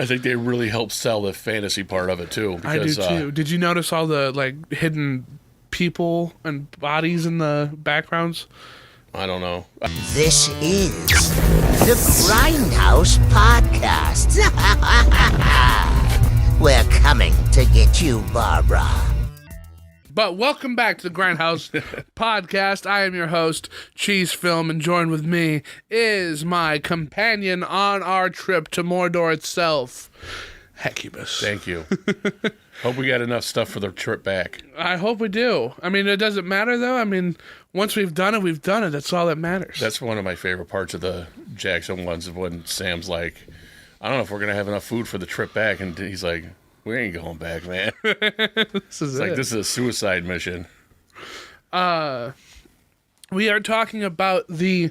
I think they really helped sell the fantasy part of it too. Because, I do too. Did you notice all the like hidden people and bodies in the backgrounds? I don't know. This is the Grindhouse Podcast. We're coming to get you, Barbara. But welcome back to the Grindhouse Podcast. I am your host, Cheese Film, and joined with me is my companion on our trip to Mordor itself, Hecubus. Thank you. Hope we got enough stuff for the trip back. I hope we do. I mean, it doesn't matter, though. I mean, once we've done it, we've done it. That's all that matters. That's one of my favorite parts of the Jackson ones, is when Sam's like, I don't know if we're going to have enough food for the trip back. And he's like, we ain't going back, man. This is Like, this is a suicide mission. We are talking about the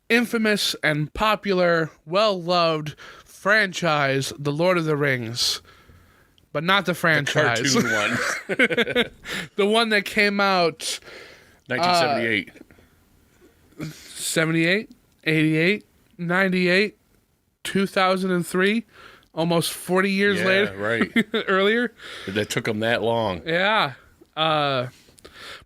infamous and popular, well-loved franchise, The Lord of the Rings. But not the franchise. Cartoon one. The one that came out 1978. 78, 88, 98, 2003, almost 40 years Yeah, later. right. Earlier. That took them that long. Yeah. But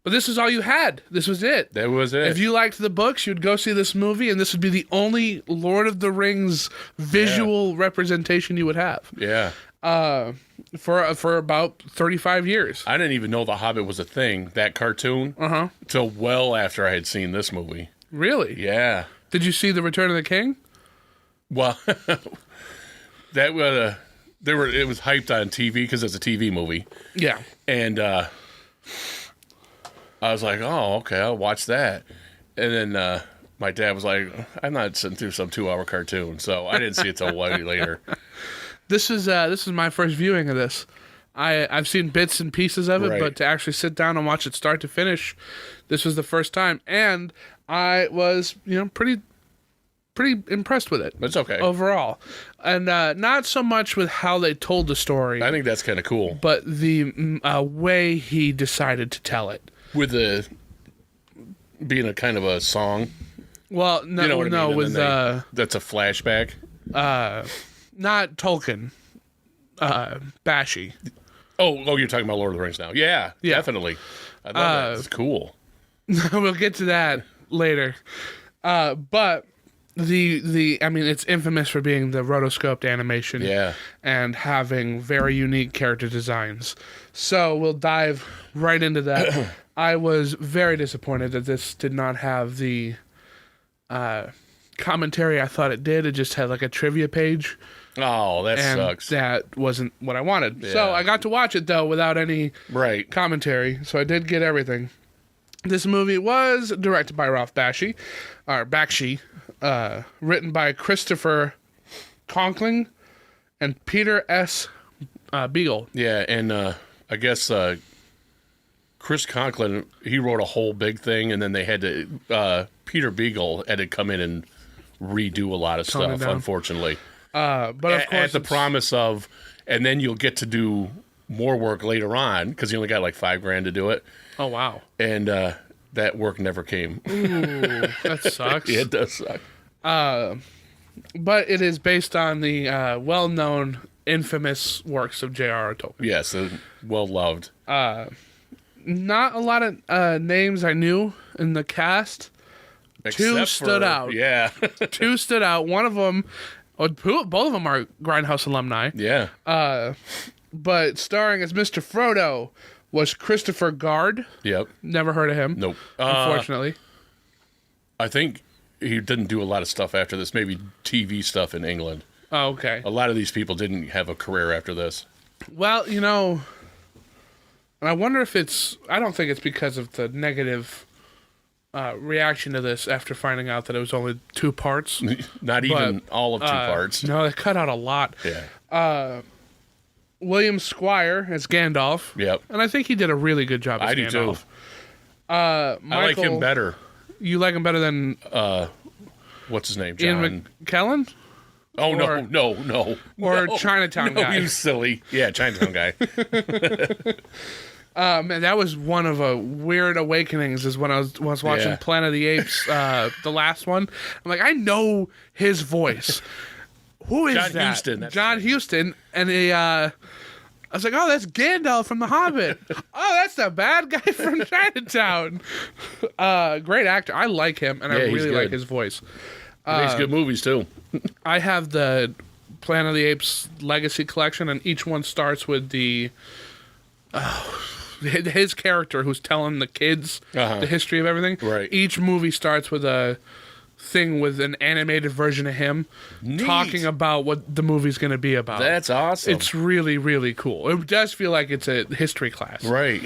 this is all you had. This was it. That was it. If you liked the books, you'd go see this movie, and this would be the only Lord of the Rings visual representation you would have. Yeah. For about 35 years. I didn't even know The Hobbit was a thing, that cartoon, till well after I had seen this movie. Really? Yeah. Did you see The Return of the King? Well, that was it was hyped on TV because it's a TV movie, Yeah. and I was like, oh, okay, I'll watch that. And then my dad was like, I'm not sitting through some 2-hour cartoon, so I didn't see it till way later. This is my first viewing of this. I've seen bits and pieces of it, Right. but to actually sit down and watch it start to finish, this was the first time, and I was pretty impressed with it. It's okay. Overall, and not so much with how they told the story, I think that's kind of cool. but the way he decided to tell it. With the being a kind of a song. Well, no, You know what I no, mean? with That's a flashback. not Tolkien, Bashy. Oh, you're talking about Lord of the Rings now. Yeah. Definitely. I love that. It's cool. We'll get to that later. But I mean, it's infamous for being the rotoscoped animation. Yeah. And having very unique character designs. So we'll dive right into that. I was very disappointed that this did not have the commentary I thought it did. It just had like a trivia page. Oh, that And sucks. that wasn't what I wanted. Yeah. So I got to watch it, though, without any Right. commentary. So I did get everything. This movie was directed by Ralph Bakshi, written by Christopher Conkling and Peter S. Beagle. Yeah, and I guess Chris Conklin, he wrote a whole big thing, and then they had to Peter Beagle had to come in and redo a lot of Tone it stuff, down. unfortunately. But of course, At the promise of, and then you'll get to do more work later on, because you only got like $5,000 to do it, oh wow, and that work never came. ooh, that sucks. Yeah, it does suck. But it is based on the well-known, infamous works of J.R.R. Tolkien. Yes, well loved. Not a lot of names I knew in the cast. Except stood out. Yeah, Two stood out. One of them, both of them are Grindhouse alumni. yeah. But starring as Mr. Frodo was Christopher Guard. Yep. Never heard of him. Nope. Unfortunately. I think he didn't do a lot of stuff after this. Maybe TV stuff in England. Oh, okay. A lot of these people didn't have a career after this. Well, and I wonder if I don't think it's because of the negative reaction to this after finding out that it was only 2 parts. Not even all of 2 parts. No, they cut out a lot. Yeah. William Squire as Gandalf. Yep. And I think he did a really good job as I do Gandalf. too. I I like him better. You like him better than What's his name? John. Ian McKellen? Oh, or- no. Or No. Chinatown No, guy? you silly. Yeah, Chinatown guy. Man, that was one of a weird awakenings. Is when I was watching Yeah. Planet of the Apes, the last one. I'm like, I know his voice. who is John that? Huston, that's John Huston, and I was like, oh, that's Gandalf from The Hobbit. Oh, that's the bad guy from Chinatown. Great actor. I like him, and I Yeah, he's really like good. his voice. He makes good movies too. I have the Planet of the Apes Legacy Collection, and each one starts with his character who's telling the kids the history of everything. Right. Each movie starts with a thing with an animated version of him talking about what the movie's going to be about. That's awesome. It's really, really cool. It does feel like it's a history class. right.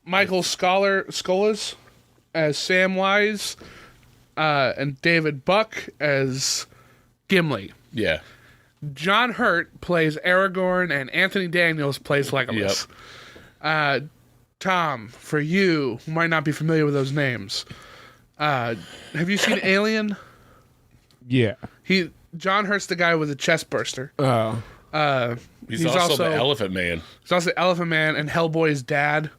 Michael Scholas as Samwise, and David Buck as Gimli. Yeah. John Hurt plays Aragorn, and Anthony Daniels plays Legolas. Tom, for you who might not be familiar with those names, have you seen Alien? Yeah. John Hurt's the guy with the chest burster. Oh. He's also the Elephant Man. He's also Elephant Man and Hellboy's dad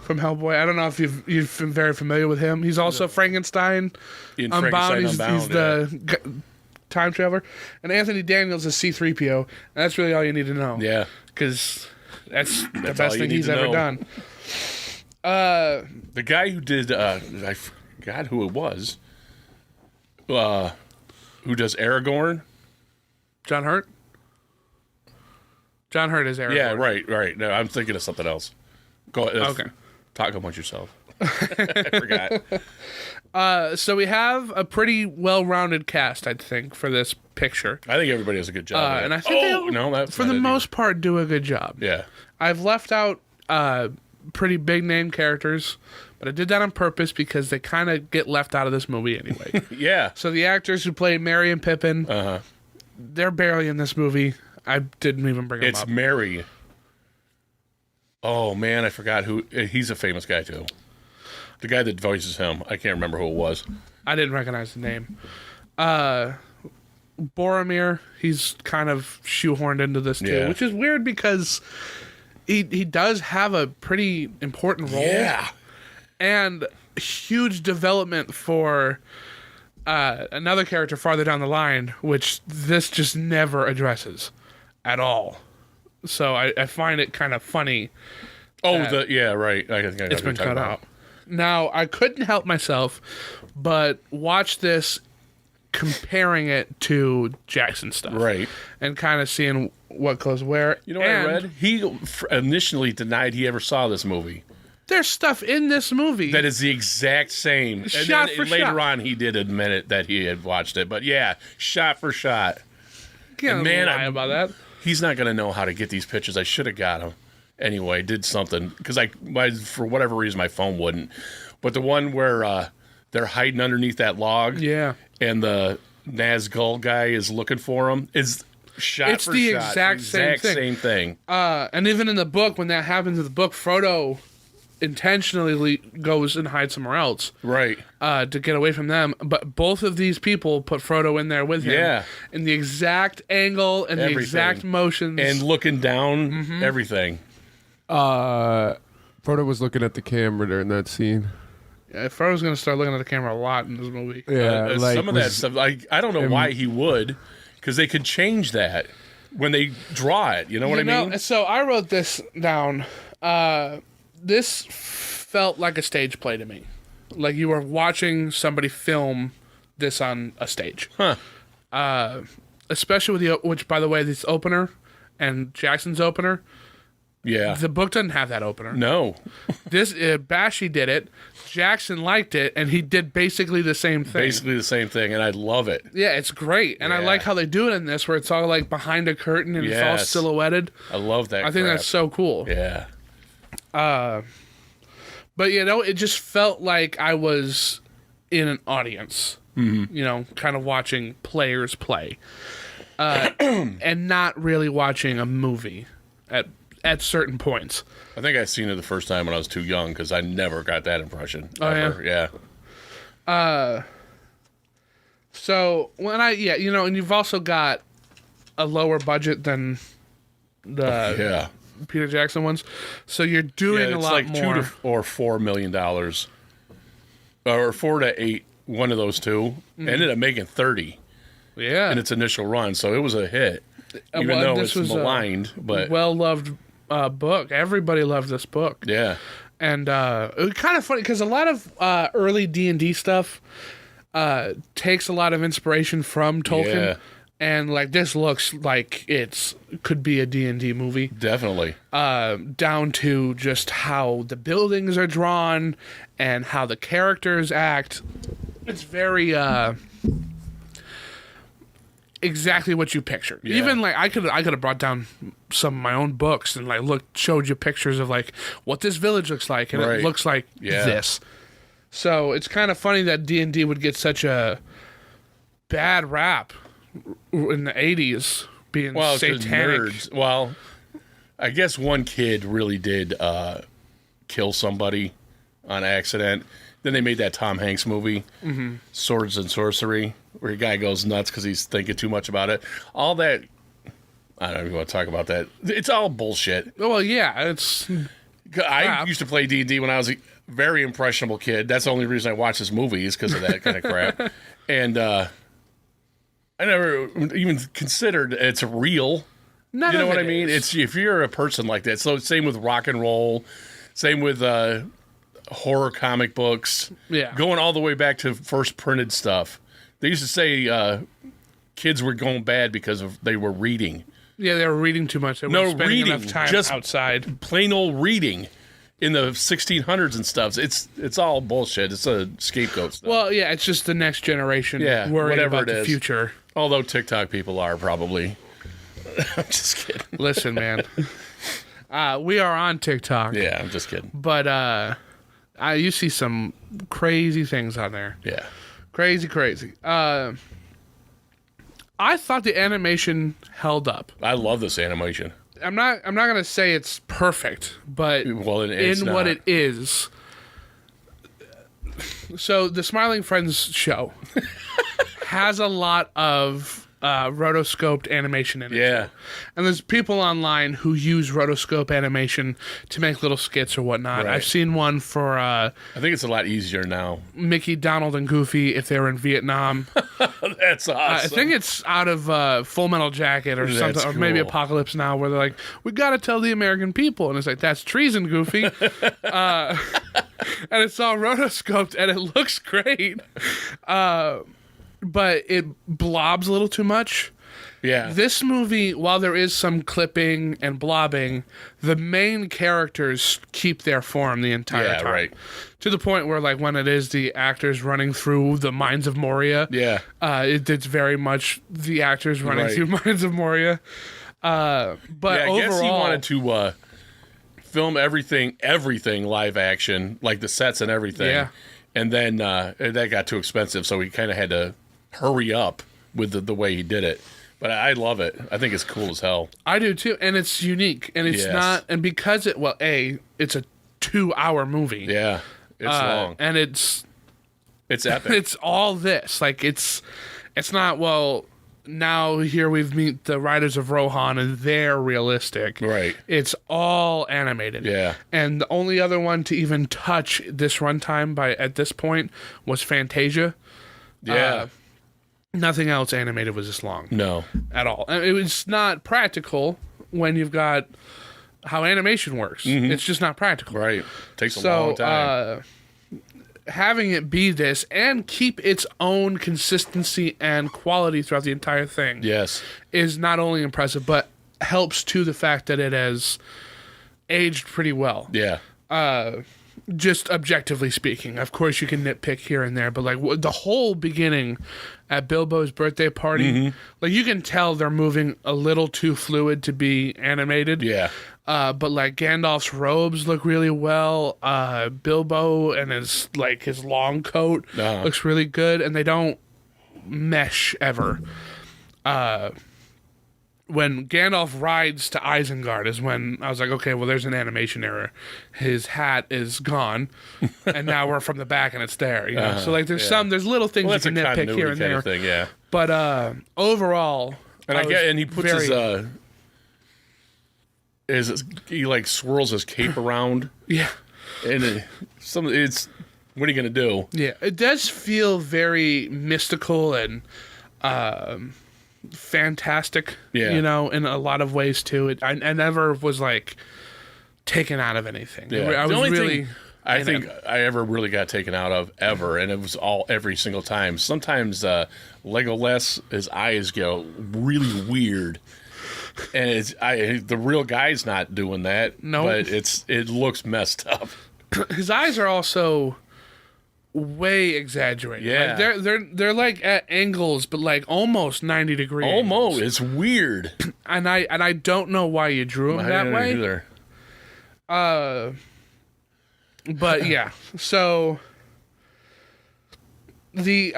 from Hellboy. I don't know if you've been very familiar with him. He's also Frankenstein. In Unbound. Frankenstein He's the time traveler. And Anthony Daniels is C-3PO. And that's really all you need to know. Yeah. Because that's the all best you thing need he's to ever know. done. The guy who did, I forgot who it was, who does Aragorn. John Hurt? John Hurt is Aragorn. Yeah, right. No, I'm thinking of something else. Go ahead. Okay. Talk amongst yourself. I forgot. So we have a pretty well-rounded cast, I think, for this picture. I think everybody does a good job. And I think for the most part, do a good job. Yeah. I've left out pretty big name characters, but I did that on purpose because they kind of get left out of this movie anyway. Yeah. So the actors who played Merry and Pippin, they're barely in this movie. I didn't even bring them It's up. Mary. Oh, man, I forgot who. He's a famous guy, too. The guy that voices him. I can't remember who it was. I didn't recognize the name. Boromir, he's kind of shoehorned into this too, Yeah. which is weird because he does have a pretty important role. Yeah. And huge development for another character farther down the line, which this just never addresses at all. So I find it kind of funny. Oh, right. I think I know It's who you're been talking cut about. out. Now, I couldn't help myself but watch this comparing it to Jackson stuff. Right. And kind of seeing what goes where. You know what And I read? He initially denied he ever saw this movie. There's stuff in this movie That is the exact same. Shot then for later shot. on, he did admit it that he had watched it. But yeah, shot for shot. can't man, lie about that. He's not going to know how to get these pictures. I should have got him. Anyway, did something. Because for whatever reason, my phone wouldn't. But the one where they're hiding underneath that log. Yeah. And the Nazgul guy is looking for him. Is shot It's for the shot. exact same thing. And even in the book, when that happens in the book, Frodo intentionally goes and hides somewhere else Right. to get away from them. But both of these people put Frodo in there with him. Yeah. In the exact angle and the Everything. exact motions. And looking down, everything. Frodo was looking at the camera during that scene. Yeah, Frodo's going to start looking at the camera a lot in this movie. Yeah, like Some of that stuff, I don't know why he would, because they could change that when they draw it. You know what I mean? So I wrote this down. This felt like a stage play to me. Like you were watching somebody film this on a stage. Huh. Especially with which, by the way, this opener and Jackson's opener, Yeah. the book doesn't have that opener. No. This Bashy did it. Jackson liked it, and he did basically the same thing. Basically the same thing, and I love it. Yeah, it's great, and I Yeah. like how they do it in this, where it's all like behind a curtain and it's all Yes. silhouetted. I love that. I think crap. that's so cool. Yeah. But it just felt like I was in an audience, kind of watching players play, and not really watching a movie at certain points. I think I seen it the first time when I was too young because I never got that impression. Oh, ever. Yeah. So when and you've also got a lower budget than the Yeah. Peter Jackson ones, so you're doing Yeah, a it's lot like more. $2 or $4 million, or 4 to 8. One of those two ended up making 30. Yeah. in its initial run, so it was a hit. Even though it's maligned, but well-loved book. Everybody loved this book. yeah. And it was kind of funny because a lot of early D&D stuff takes a lot of inspiration from Tolkien. Yeah. And like this looks like could be a D&D movie. Definitely. Down to just how the buildings are drawn and how the characters act. It's very exactly what you pictured. Yeah. Even like I could have brought down some of my own books and like showed you pictures of like what this village looks like, and Right. it looks like Yeah. this. So it's kind of funny that D&D would get such a bad rap in the 80s being Well, 'cause satanic. nerds. Well, I guess one kid really did kill somebody on accident. Then they made that Tom Hanks movie, Swords and Sorcery, where a guy goes nuts because he's thinking too much about it. All that, I don't even want to talk about that. It's all bullshit. Well, yeah, it's I Crap. used to play D&D when I was a very impressionable kid. That's the only reason I watch this movie is because of that kind of crap. And I never even considered it's real. none You know of what it I mean? is. It's if you're a person like that. So same with rock and roll, same with horror comic books. Yeah. Going all the way back to first printed stuff. They used to say kids were going bad because they were reading. Yeah, they were reading too much. They No, weren't spending reading, enough time just- outside. Plain old reading in the 1600s and stuff. It's all bullshit. It's a scapegoat stuff. Well, yeah, it's just the next generation Yeah, worried whatever about it the is. future. Although TikTok people are probably. I'm just kidding. Listen, man. We are on TikTok, Yeah, I'm just kidding. but you see some crazy things on there. Yeah. Crazy. I thought the animation held up. I love this animation. I'm not gonna say it's perfect, but Well, it's in not. what it is. So the Smiling Friends show has a lot of rotoscoped animation in it. Yeah. And there's people online who use rotoscope animation to make little skits or whatnot. Right. I've seen one for I think it's a lot easier now. Mickey, Donald, and Goofy if they were in Vietnam. That's awesome. I think it's out of Full Metal Jacket or That's something, or maybe cool. Apocalypse Now, where they're like, "We got to tell the American people," and it's like, "That's treason, Goofy." And it's all rotoscoped, and it looks great, but it blobs a little too much. yeah. This movie, while there is some clipping and blobbing, the main characters keep their form the entire Yeah, time. right. To the point where, like, when it is the actors running through the Mines of Moria, Yeah. it's very much the actors running Right. through Mines of Moria. But Yeah, I overall, guess he wanted to film everything live action, like the sets and everything. Yeah. And then that got too expensive, so he kind of had to hurry up with the way he did it. But I love it. I think it's cool as hell. I do too, and it's unique, and it's Yes. not, and because it's a 2-hour movie. Yeah. It's long. And it's It's epic. it's all this. Like it's not, well, now here we've meet the Riders of Rohan and they're realistic. Right. It's all animated. Yeah. And the only other one to even touch this runtime at this point was Fantasia. Yeah. Nothing else animated was this long No. at all. And it was not practical when you've got how animation works. It's just not practical. Right. Takes a So, long time. having it be this and keep its own consistency and quality throughout the entire thing Yes. is not only impressive, but helps to the fact that it has aged pretty well. Yeah. Just objectively speaking. Of course, you can nitpick here and there, but like the whole beginning at Bilbo's birthday party, like you can tell they're moving a little too fluid to be animated. Yeah. But like Gandalf's robes look really well. Bilbo and his long coat Uh-huh. looks really good, and they don't mesh ever. When Gandalf rides to Isengard is when I was like, okay, well, there's an animation error. His hat is gone, and now we're from the back and it's there. You know, so like there's little things Well, you that's a can nitpick continuity here and kind there. of thing. Yeah. But overall, And was he puts he like swirls his cape around, yeah. and it's what are you gonna do? Yeah, it does feel very mystical and fantastic. Yeah. You know, in a lot of ways too. I never was like taken out of anything. Yeah. I The was only really. thing I think I ever really got taken out of ever, and it was every single time. Sometimes Legolas, his eyes go really weird, and the real guy's not doing that. No. but it looks messed up. His eyes are also way exaggerated. Yeah. Like they're like at angles, but like almost 90 degrees. Almost, it's weird. And I don't know why you drew him I that didn't way. either. But yeah, so the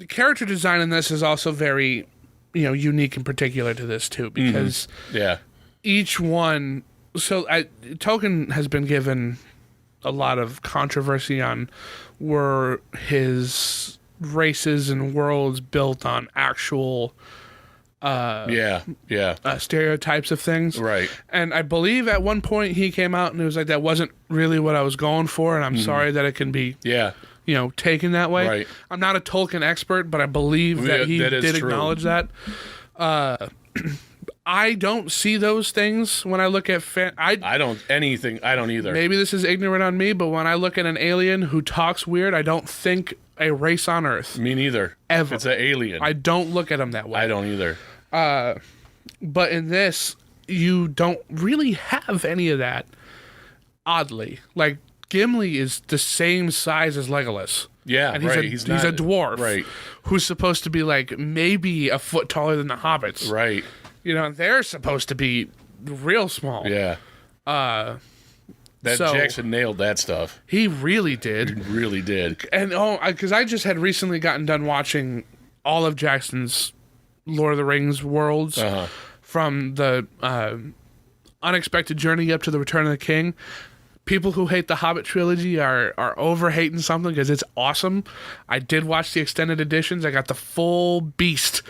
character design in this is also very, unique and particular to this too, because Yeah, each one. So Tolkien has been given a lot of controversy on were his races and worlds built on actual yeah, stereotypes of things. right. And I believe at one point he came out and it was like, that wasn't really what I was going for, and I'm sorry that it can be, Yeah, taken that way. Right. I'm not a Tolkien expert, but I believe that he that is did true. acknowledge that. I don't see those things when I look at I don't either. maybe this is ignorant on me, but when I look at an alien who talks weird, I don't think a race on Earth. Me neither. Ever. It's an alien. I don't look at them that way. I don't either. But in this, you don't really have any of that, oddly. Like, Gimli is the same size as Legolas. Yeah, And he's right. he's not, a dwarf. Right, Who's supposed to be, like, maybe a foot taller than the hobbits. right. They're supposed to be real small. Yeah. That so- Jackson nailed that stuff. He really did. He really did. And because I just had recently gotten done watching all of Jackson's Lord of the Rings worlds from the Unexpected Journey up to the Return of the King. People who hate the Hobbit trilogy are over hating something because it's awesome. I did watch the extended editions. I got the full beast,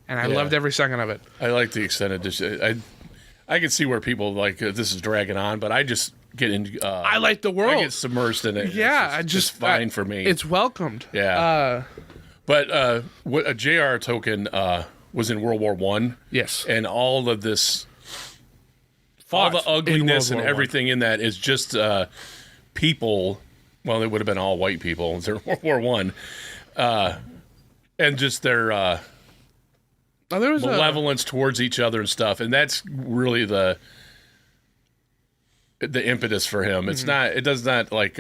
and I loved every second of it. I like the extended edition. I can see where people like this is dragging on, but I just get into. I like the world. I get submersed in it. Yeah, it's fine for me. It's welcomed. Yeah. But what J.R. Tolkien was in World War One. Yes. And all of this, all the Fought in ugliness World and War everything in that is just people. Well, they would have been all white people in World War One, and just their there was malevolence towards each other and stuff, and that's really the impetus for him. It's not. It does not like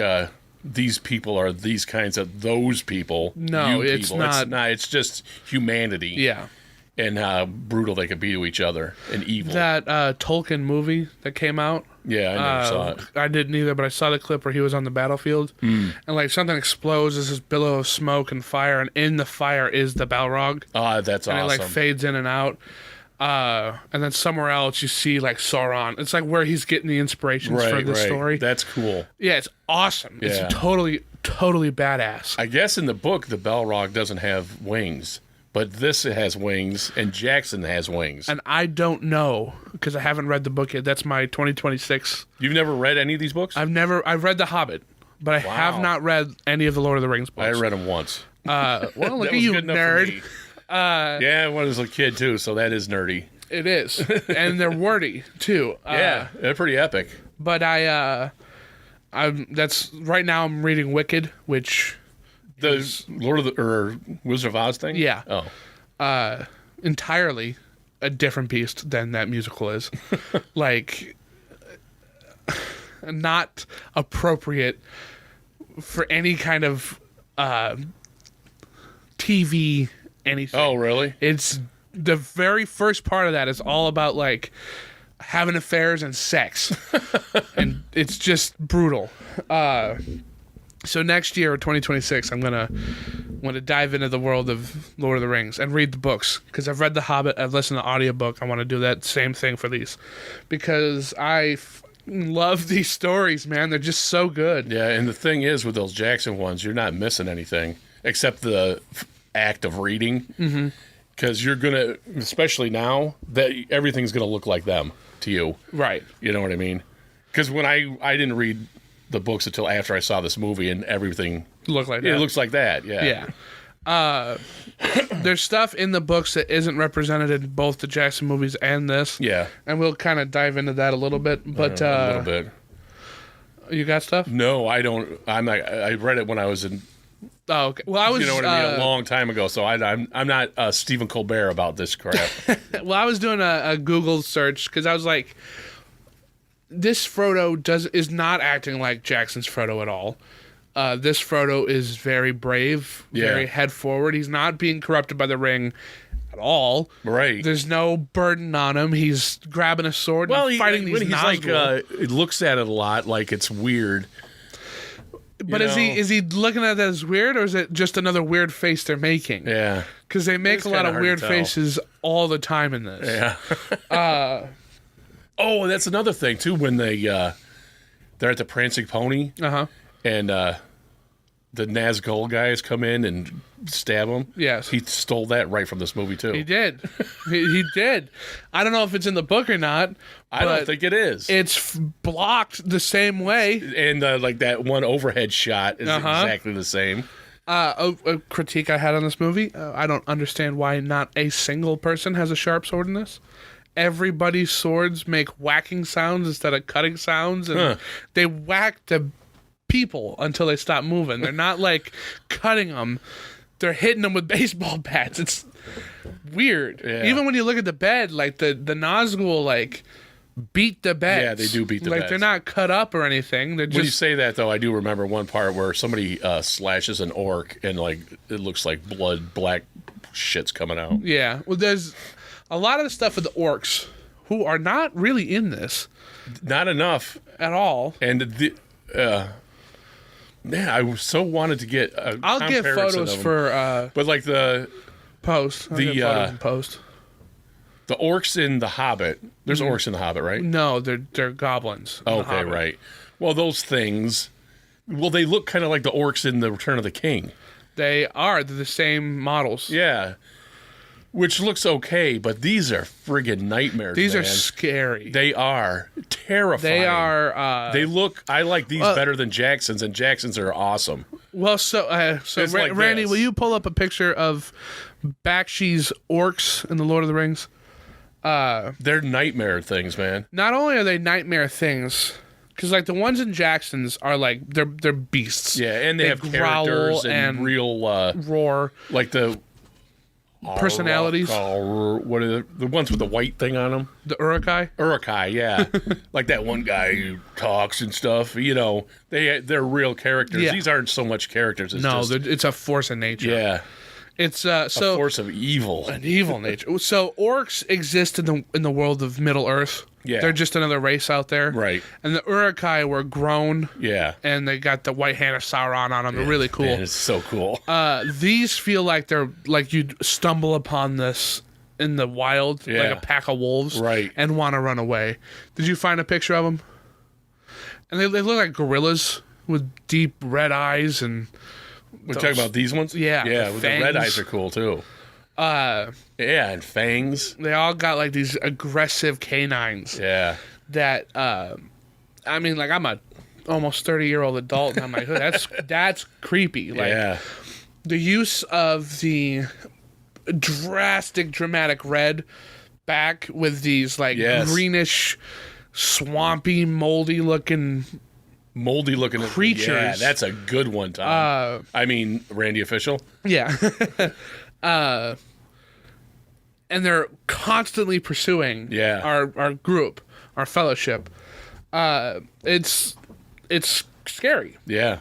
these people are these kinds of those people. No, you it's people. not. It's not. It's just humanity. Yeah. And how brutal they could be to each other and evil. That Tolkien movie that came out. Yeah, I never saw it. I didn't either, but I saw the clip where he was on the battlefield, and like something explodes. There's this billow of smoke and fire, and in the fire is the Balrog, That's and awesome. it like fades in and out. And then somewhere else you see like Sauron. It's like where he's getting the inspirations for the story. That's cool. Yeah, it's awesome. Yeah. It's totally badass. I guess in the book, the Balrog doesn't have wings, but this has wings, and Jackson has wings. And I don't know because I haven't read the book yet. That's my 2026. You've never read any of these books? I've read The Hobbit, but I have not read any of the Lord of the Rings books. I read them once. Well, look That at was you, good enough for nerd. me. Yeah, when I was a kid too, so that is nerdy. It is, and they're wordy too. Yeah, they're pretty epic. But that's right now. I'm reading Wicked, which The Lord of the or Wizard of Oz thing. Yeah. Oh, entirely a different beast than that musical is. Like, not appropriate for any kind of TV anything. oh, really? It's the very first part of that is all about like having affairs and sex, and it's just brutal. So next year, 2026, I'm gonna dive into the world of Lord of the Rings and read the books because I've read The Hobbit, I've listened to audiobook. I want to do that same thing for these because I love these stories, man. They're just so good. Yeah, and the thing is with those Jackson ones, you're not missing anything except the act of reading. Because you're gonna, especially now, that everything's gonna look like them to you. Right. You know what I mean? Because when I didn't read the books until after I saw this movie, and everything Look like that. it looks like that. Yeah. There's stuff in the books that isn't represented in both the Jackson movies and this. Yeah. And we'll kind of dive into that a little bit. But A little bit. You got stuff? No, I don't. I read it when I was in. Oh, okay. Well, I was. You know what I mean? A long time ago. So I'm not Stephen Colbert about this crap. Well, I was doing a Google search because I was like, this Frodo is not acting like Jackson's Frodo at all. This Frodo is very brave, very head forward. He's not being corrupted by the ring at all. Right. There's no burden on him. He's grabbing a sword and fighting these Nazgul. He looks at it a lot like it's weird. But is he looking at that as weird, or is it just another weird face they're making? Yeah. Because they make It's a lot kinda of hard to weird tell. faces all the time in this. Yeah. Oh, and that's another thing too. When they're at the Prancing Pony, and the Nazgul guys come in and stab him. Yes. He stole that right from this movie too. He did. he did. I don't know if it's in the book or not. I don't but think it is. It's blocked the same way. And like that one overhead shot is exactly the same. A critique I had on this movie, I don't understand why not a single person has a sharp sword in this. Everybody's swords make whacking sounds instead of cutting sounds, and they whack the people until they stop moving. They're not like cutting them. They're hitting them with baseball bats. It's weird. Yeah. Even when you look at the bed, like the Nazgul like beat the beds. Yeah, they do beat the like beds. they're not cut up or anything. They're When you just say that, though, I do remember one part where somebody slashes an orc and like it looks like blood, black shit's coming out. yeah. Well, there's a lot of the stuff with the orcs who are not really in this Not enough. at all. And man, I so wanted to get a I'll get comparison photos of them. for But like the post. I'll get photos in post. orcs in The Hobbit, there's Mm-hmm. orcs in The Hobbit, right? No, they're goblins. in The Okay, Hobbit. right. Well, those things, they look kind of like the orcs in The Return of the King. They're the same models. Yeah. Which looks okay, but these are friggin' nightmares, These man. are scary. They are terrifying. They are. They look. I like these better than Jackson's, and Jackson's are awesome. Well, so It's like Randy, this. will you pull up a picture of Bakshi's orcs in the Lord of the Rings? They're nightmare things, man. Not only are they nightmare things, because like the ones in Jackson's are like they're beasts. Yeah, and they have growl characters and and real, roar. like the Personalities? What are the ones with the white thing on them? The Urukai. Urukai, yeah, like that one guy who talks and stuff. You know, they're real characters. Yeah. These aren't so much characters. It's No, just, it's a force of nature. yeah, It's a so force of evil. an evil nature. So orcs exist in the world of Middle Earth. Yeah. They're just another race out there. Right. And the Urukai were grown, Yeah, and they got the white hand of Sauron on them. They're really cool. Man, it's so cool. These feel like they're like you'd stumble upon this in the wild, Yeah. like a pack of wolves, Right. and want to run away. Did you find a picture of them? And they look like gorillas with deep red eyes and We're talking about these ones? Yeah, Yeah, the with the red fangs. eyes are cool too. Yeah, and fangs. they all got like these aggressive canines Yeah. that I mean, like I'm a almost 30-year-old adult, and I'm like, oh, that's creepy. Like Yeah. the use of the dramatic red back with these like Yes. greenish, swampy, moldy looking. Moldy looking Creatures. Yeah, that's a good one, Tom. I mean, Randy Official. Yeah. And they're constantly pursuing Yeah. our group, our fellowship. It's scary. Yeah.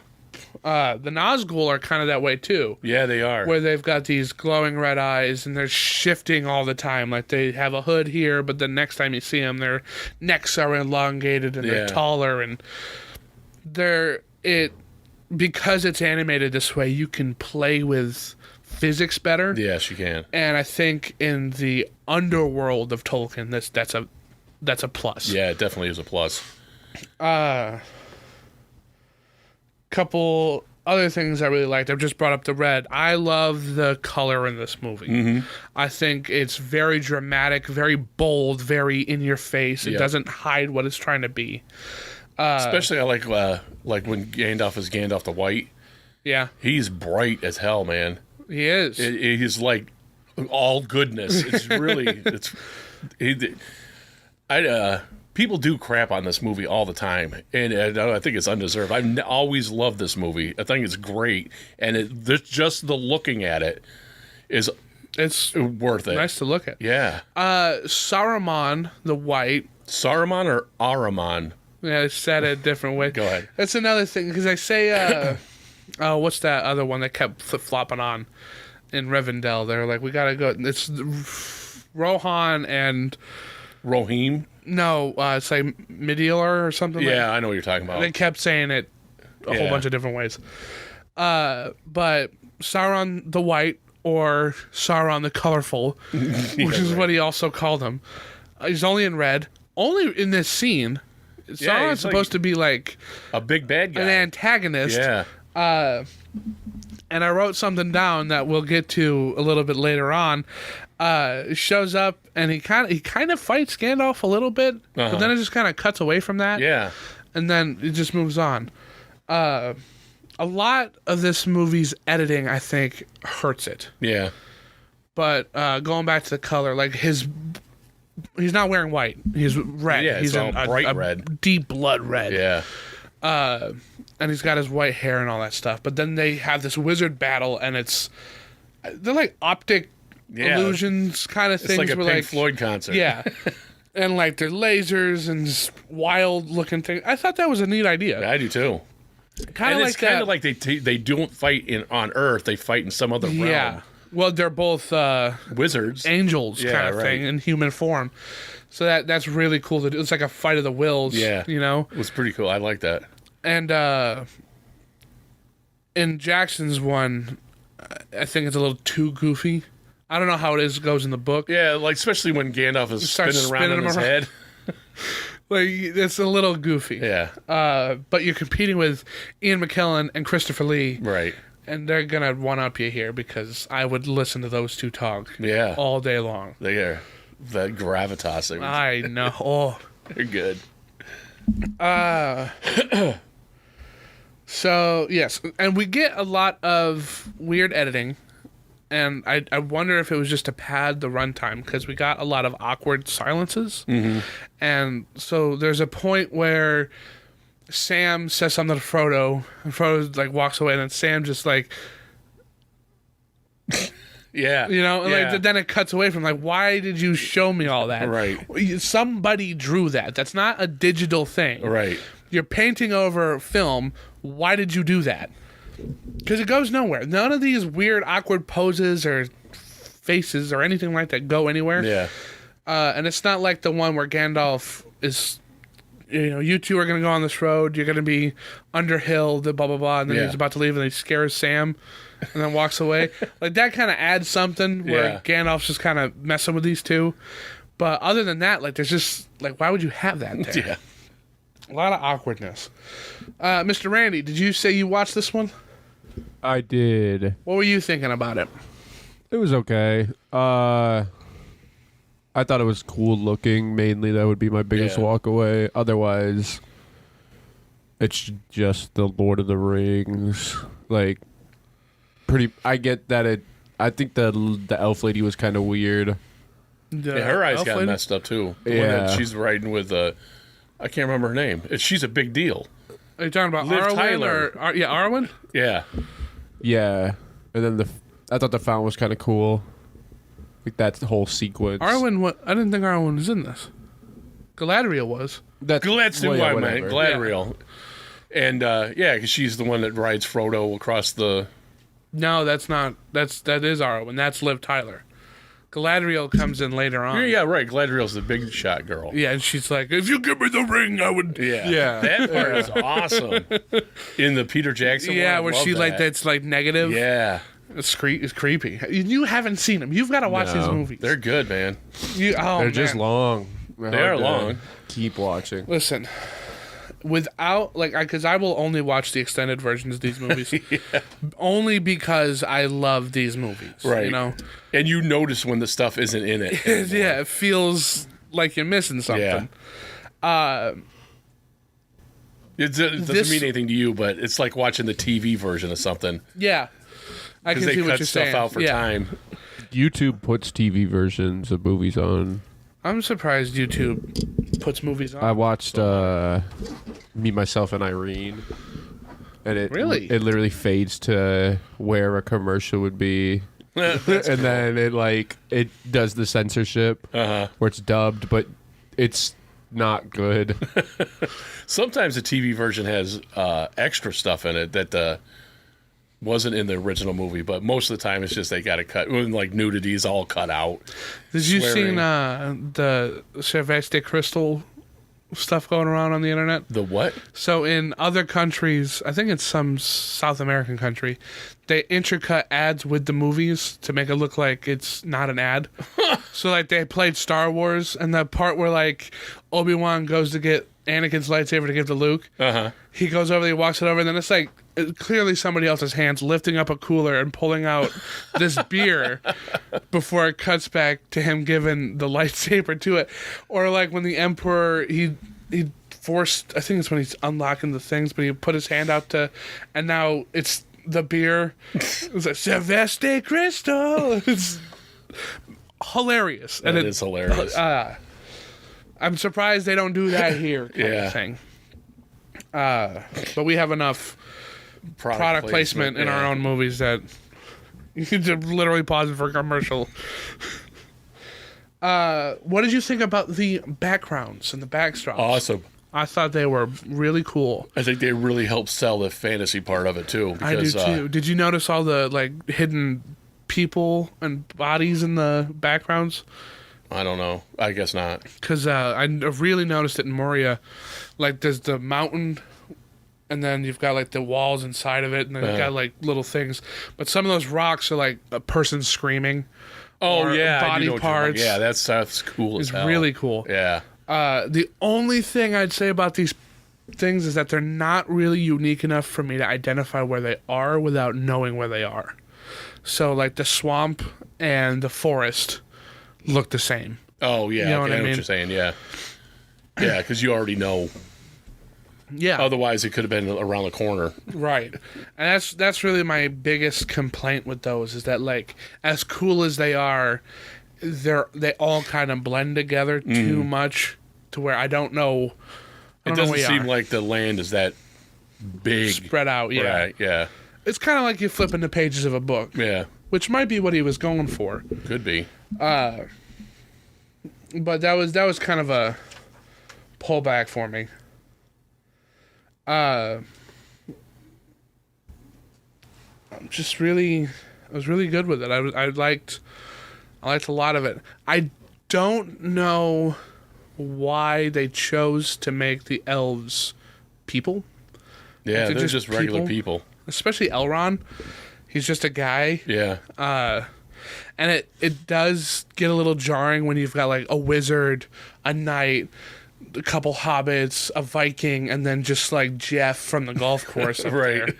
The Nazgul are kind of that way too, Yeah, they are. where they've got these glowing red eyes and they're shifting all the time. Like they have a hood here, but the next time you see them, their necks are elongated and Yeah. they're taller, and because it's animated this way, you can play with physics better. Yes, you can. And I think in the underworld of Tolkien, that's a plus. Yeah, it definitely is a plus. Couple other things I really liked. I've just brought up the red. I love the color in this movie. Mm-hmm. I think it's very dramatic, very bold, very in your face. It Yeah. doesn't hide what it's trying to be. Especially I like when Gandalf is Gandalf the White. Yeah. He's bright as hell, man. He is. He's like all goodness. It's really people do crap on this movie all the time, and I think it's undeserved. I've always loved this movie. I think it's great, and just the looking at it is it's worth it. nice to look at. Yeah. Saruman the White. Saruman or Ahriman? Yeah, I said it a different way. Go ahead. That's another thing, because I say, what's that other one that kept flip-flopping on in Rivendell? They're like, we gotta go. It's Rohan and... Rohim? No, it's like Middle or something. Yeah, I know what you're talking about. They kept saying it a whole bunch of different ways. But Sauron the White, or Sauron the Colorful, which is what he also called him. He's only in red. Only in this scene. Sauron's supposed to be like a big bad guy. an antagonist. Yeah. And I wrote something down that we'll get to a little bit later on. Shows up and he kind of fights Gandalf a little bit, but then it just kind of cuts away from that. Yeah. And then it just moves on. A lot of this movie's editing, I think, hurts it. Yeah. But going back to the color, like he's not wearing white. He's red. Yeah, he's it's all bright red. Deep blood red. Yeah. And he's got his white hair and all that stuff. But then they have this wizard battle, and they're like optic illusions kind of things. It's like a where, Pink Floyd concert. Yeah. And like they're lasers and wild looking things. I thought that was a neat idea. Yeah, I do too. Kind of like it's kind of like they don't fight on Earth. They fight in some other realm. Yeah. Well, they're both Wizards. angels Yeah, kind of thing right. in human form. So that's really cool to do. It's like a fight of the wills. Yeah. You know? It was pretty cool. I like that. And in Jackson's one, I think it's a little too goofy. I don't know how it goes in the book. Yeah, like especially when Gandalf is starts spinning around spinning in his him head. Like, it's a little goofy. Yeah. But you're competing with Ian McKellen and Christopher Lee. Right. And they're going to one-up you here because I would listen to those two talk Yeah. all day long. They are that gravitas. I know. Oh. They're good. So, yes. And we get a lot of weird editing. And I wonder if it was just to pad the runtime because we got a lot of awkward silences. Mm-hmm. And so there's a point where Sam says something to Frodo, and Frodo like walks away, and then Sam just like, Yeah. you know, and Yeah. like then it cuts away from like, why did you show me all that? Right. Somebody drew that. That's not a digital thing. Right. You're painting over film. Why did you do that? Because it goes nowhere. None of these weird, awkward poses or faces or anything like that go anywhere. Yeah. And it's not like the one where Gandalf is, you know, you two are going to go on this road. You're going to be Underhill, the blah, blah, blah. And then Yeah. he's about to leave and he scares Sam and then walks away. Like, that kind of adds something where Yeah. Gandalf's just kind of messing with these two. But other than that, like, there's just, like, why would you have that there? Yeah. A lot of awkwardness. Mr. Randy, did you say you watched this one? I did. What were you thinking about it? It was okay. I thought it was cool looking. Mainly, that would be my biggest Yeah. walk away. Otherwise, it's just the Lord of the Rings. Like, I get that it. I think the elf lady was kind of weird. The Yeah, her eyes elf got lady? messed up too. The one that Yeah. she's riding with. I can't remember her name. She's a big deal. Are you talking about Liv Arwen? Tyler. Yeah, Arwen? Yeah. Yeah, and then I thought the fountain was kind of cool. Like that whole sequence. Arwen, what? I didn't think Arwen was in this. Galadriel was. That's That's well, who yeah, I whatever. meant. Galadriel. And yeah, because she's the one that rides Frodo across the. No, that's not. That is Arwen. That's Liv Tyler. Galadriel comes in later on. Yeah, right. Galadriel's the big shot girl. Yeah, and she's like, if you give me the ring, I would. Yeah. Yeah. That part is awesome. In the Peter Jackson Yeah, one, I where love she like that. that's like negative. Yeah. It's creepy. You haven't seen them. You've got to watch these No. movies. They're good, man. They're just long. They are long. Keep watching. Listen, without like, because I will only watch the extended versions of these movies, only because I love these movies. Right. You know. And you notice when the stuff isn't in it. anymore. Yeah, it feels like you're missing something. It doesn't This- mean anything to you, but it's like watching the TV version of something. Yeah. I can Because see they what cut you're stuff saying. out for yeah. time. YouTube puts TV versions of movies on. I'm surprised YouTube puts movies on. I watched Me, Myself, and Irene, and it Really? it literally fades to where a commercial would be, and then it does the censorship where it's dubbed, but it's not good. Sometimes the TV version has extra stuff in it that wasn't in the original movie, but most of the time it's just they got to cut. Like nudity is all cut out. Did you Swearing. seen the Sylvester Crystal stuff going around on the internet? The what? So in other countries, I think it's some South American country, they intercut ads with the movies to make it look like it's not an ad. So like they played Star Wars, and the part where like Obi-Wan goes to get Anakin's lightsaber to give to Luke, he goes over there, he walks it over, and then it's like clearly somebody else's hands lifting up a cooler and pulling out this beer before it cuts back to him giving the lightsaber to it. Or like when the Emperor he forced, I think it's when he's unlocking the things, but he put his hand out to, and now it's the beer. It's like Sylvester Crystal. It's hilarious. That is hilarious. I'm surprised they don't do that here, kind of thing. But we have enough product placement in our own movies that you can just literally pause it for a commercial. What did you think about the backgrounds and the backdrops? Awesome. I thought they were really cool. I think they really helped sell the fantasy part of it too. Because, I do too. Did you notice all the like hidden people and bodies in the backgrounds? I don't know. I guess not. Because I really noticed it in Moria. Like, there's the mountain, and then you've got, like, the walls inside of it, and then you've got, like, little things. But some of those rocks are, like, a person screaming. Oh, or yeah. body parts. Yeah, that's cool as It's hell. really cool. Yeah. The only thing I'd say about these things is that they're not really unique enough for me to identify where they are without knowing where they are. So, like, the swamp and the forest look the same. Oh, yeah. You know okay, what I I know mean? what you're saying. Yeah. Yeah, because you already know. Yeah. Otherwise, it could have been around the corner. Right. And that's really my biggest complaint with those is that, like, as cool as they are, they all kind of blend together too much to where I don't know. It doesn't seem like the land is that big. Spread out, yeah. Right, yeah. It's kind of like you're flipping the pages of a book, Yeah. which might be what he was going for. Could be. But that was kind of a pullback for me. I was really good with it. I liked a lot of it. I don't know why they chose to make the elves people, Yeah, they're they're just just regular people. people. especially Elrond. He's just a guy. Yeah. And it does get a little jarring when you've got like a wizard, a knight, a couple hobbits, a Viking, and then just like Jeff from the golf course up Right. there.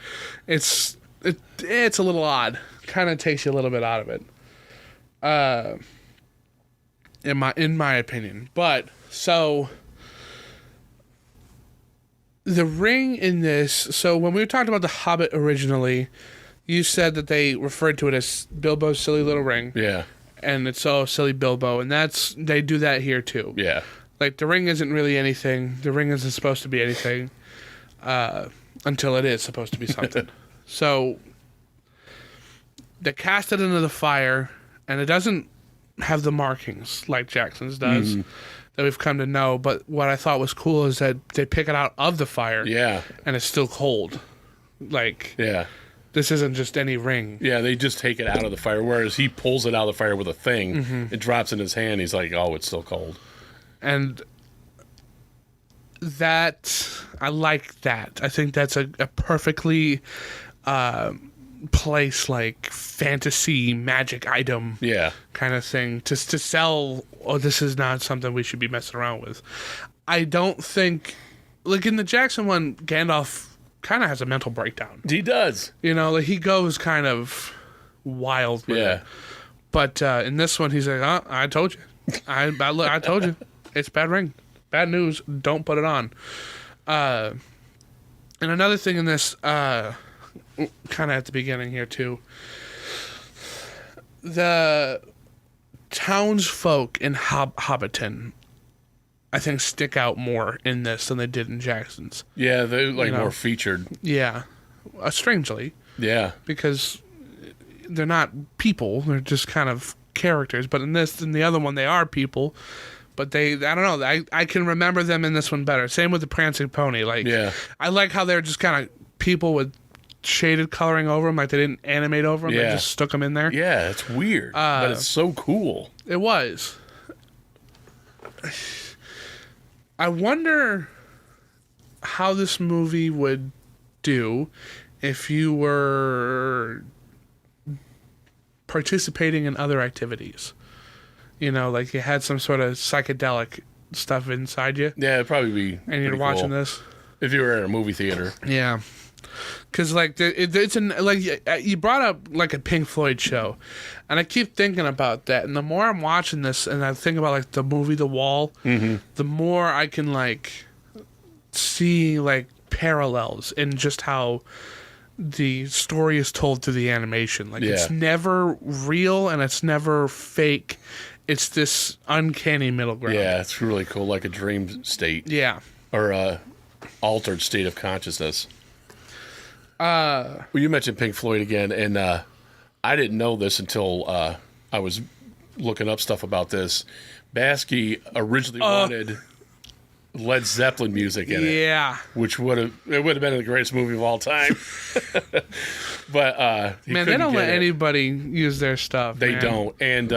It's a little odd. Kind of takes you a little bit out of it. In my opinion. But so the ring in this, so when we talked about the Hobbit originally, you said that they referred to it as Bilbo's silly little ring. Yeah. And it's all silly Bilbo, and they do that here too. Yeah. Like the ring isn't really anything. The ring isn't supposed to be anything until it is supposed to be something. So they cast it into the fire, and it doesn't have the markings like Jackson's does that we've come to know. But what I thought was cool is that they pick it out of the fire, Yeah. and it's still cold. Like Yeah. this isn't just any ring. Yeah, they just take it out of the fire, whereas he pulls it out of the fire with a thing. It drops in his hand. He's like, oh, it's still cold. And that I like that. I think that's a perfectly place like fantasy magic item Yeah. kind of thing to sell. Oh, this is not something we should be messing around with. I don't think, like in the Jackson one, Gandalf kind of has a mental breakdown. He does. You know, like he goes kind of wild with Yeah. it. But in this one, he's like, "Oh, I told you, I told you, it's bad ring, bad news. Don't put it on." And another thing in this, kind of at the beginning here too, the townsfolk in Hobbiton, I think, stick out more in this than they did in Jackson's. Yeah, they're like You know. more featured. Yeah, strangely, Yeah. because they're not people; they're just kind of characters. But in this and the other one, they are people. But I don't know. I can remember them in this one better. Same with the Prancing Pony. Like, Yeah. I like how they're just kind of people with shaded coloring over them, like they didn't animate over them. They Yeah. just stuck them in there. Yeah, it's weird, but it's so cool. It was. I wonder how this movie would do if you were participating in other activities. You know, like you had some sort of psychedelic stuff inside you Yeah, it'd probably be. and you're pretty watching cool. this. If you were at a movie theater. Yeah. Because, like, it's you brought up, like, a Pink Floyd show. And I keep thinking about that. And the more I'm watching this and I think about, like, the movie The Wall, the more I can, like, see, like, parallels in just how the story is told through the animation. Like, it's Yeah. never real and it's never fake. It's this uncanny middle ground. Yeah, it's really cool, like a dream state Yeah. or a altered state of consciousness. Well, you mentioned Pink Floyd again, and I didn't know this until I was looking up stuff about this. Baskey originally wanted Led Zeppelin music in it, Yeah. which would have been the greatest movie of all time. But he Man, they couldn't don't get let it. anybody use their stuff. They man. don't. And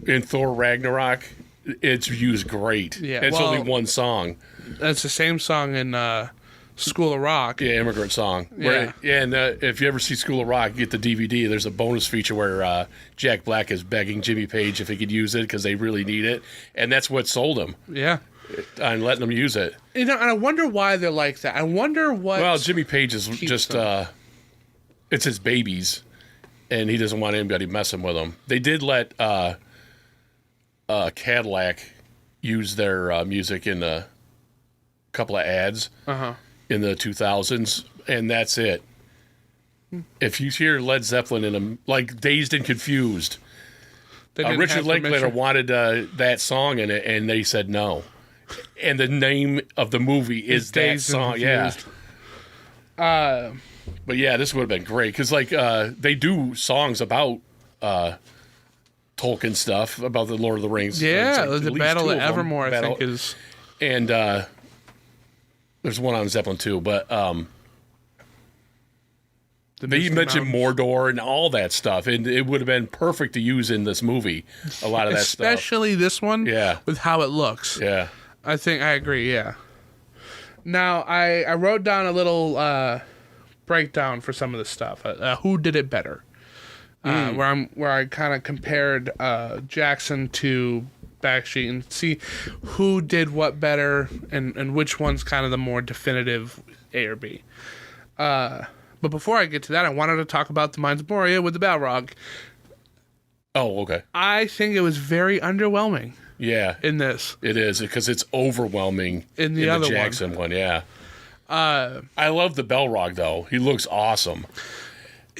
in Thor Ragnarok, it's used great. Yeah, it's well- only one song. That's the same song in School of Rock. Yeah, Immigrant Song. Where, and if you ever see School of Rock, get the DVD. There's a bonus feature where Jack Black is begging Jimmy Page if he could use it because they really need it, and that's what sold him Yeah. on letting them use it. You know, and I wonder why they're like that. I wonder what. Well, Jimmy Page is just it's his babies, and he doesn't want anybody messing with them. They did let Cadillac use their music in a couple of ads. In the 2000s, and that's it. If you hear Led Zeppelin in them, like Dazed and Confused, they didn't Richard have Linklater permission. wanted that song in it, and they said no. And the name of the movie is that Dazed and song. Yeah. Confused. But yeah, this would have been great because like they do songs about Tolkien stuff, about the Lord of the Rings. Yeah, It's like the at least Battle two of of them. Evermore, I think, is. And there's one on Zeppelin too, but The they Misty mentioned Mountains. Mordor and all that stuff, and it would have been perfect to use in this movie. A lot of that stuff. Especially this one. Yeah. With how it looks. Yeah. I think I agree, yeah. Now, I wrote down a little breakdown for some of the stuff. Who did it better? Where I kind of compared Jackson to Backstreet and see who did what better and which one's kind of the more definitive A or B. But before I get to that, I wanted to talk about the Mines of Moria with the Balrog. Oh, okay. I think it was very underwhelming Yeah, in this. it is because it's overwhelming In the other one. Jackson one. Yeah. I love the Belrog though. He looks awesome.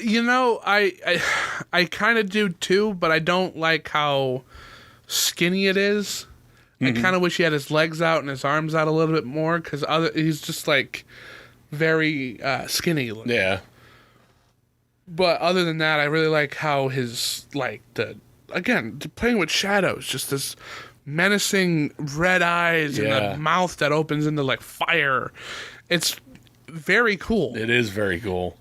You know, I kind of do too, but I don't like how skinny it is. I kind of wish he had his legs out and his arms out a little bit more because he's just like very skinny looking. Yeah. But other than that, I really like how his playing with shadows, just this menacing red eyes and Yeah. a mouth that opens into like fire. It's very cool. It is very cool.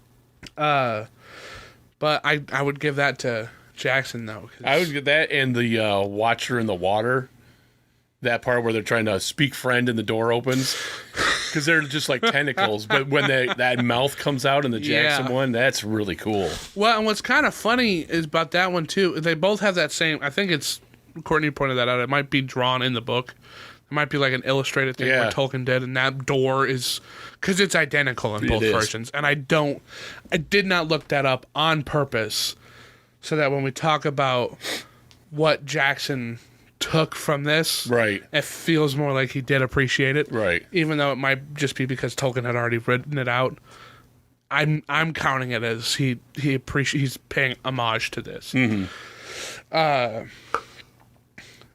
But I would give that to Jackson though. 'cause- I would get that and the Watcher in the water. That part where they're trying to speak friend and the door opens. Because they're just like tentacles. But when that mouth comes out in the Jackson Yeah. one, that's really cool. Well, and what's kind of funny is about that one too. They both have that same. I think it's Courtney pointed that out. It might be drawn in the book. It might be like an illustrated thing Yeah. where Tolkien did, and that door is because it's identical in both is. versions. And I did not look that up on purpose, so that when we talk about what Jackson took from this, Right. it feels more like he did appreciate it, Right. even though it might just be because Tolkien had already written it out. I'm counting it as he's paying homage to this.